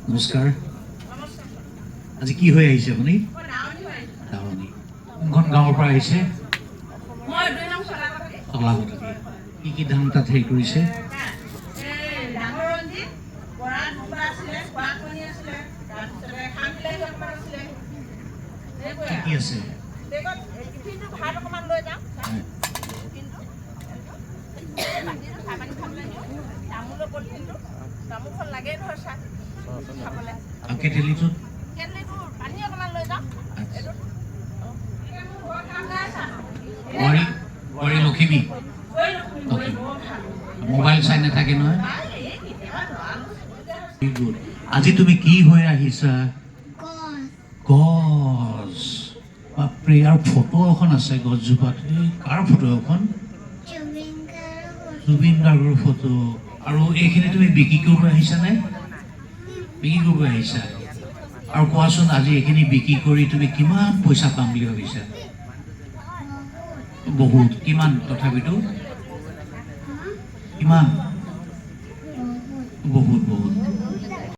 নমস্কাৰ। আজি কি হৈ আহিছে আপুনি? দাৱনী। কোনখন গাঁৱৰ পৰা আহিছে? চলাগতাকে। কি ধান তাত হেৰি কৰিছে? কি আছে? কেটেলিটোত লখিমী মোবাইল চাই নাথাকে নহয়। আজি তুমি কি হৈ আহিছা? গছ। বাপৰে, আৰু ফটো এখন আছে গছজোপাত। কাৰ ফটো এখন? জুবিন গাৰ্গৰ ফটো। আৰু এইখিনি তুমি বিক্ৰী কৰিব আহিছানে? বিক্ৰী কৰিব আহিছা। আৰু কোৱাচোন, আজি এইখিনি বিক্ৰী কৰি তুমি কিমান পইচা পাম বুলি ভাবিছা? বহুত। কিমান তথাপিতো? কিমান?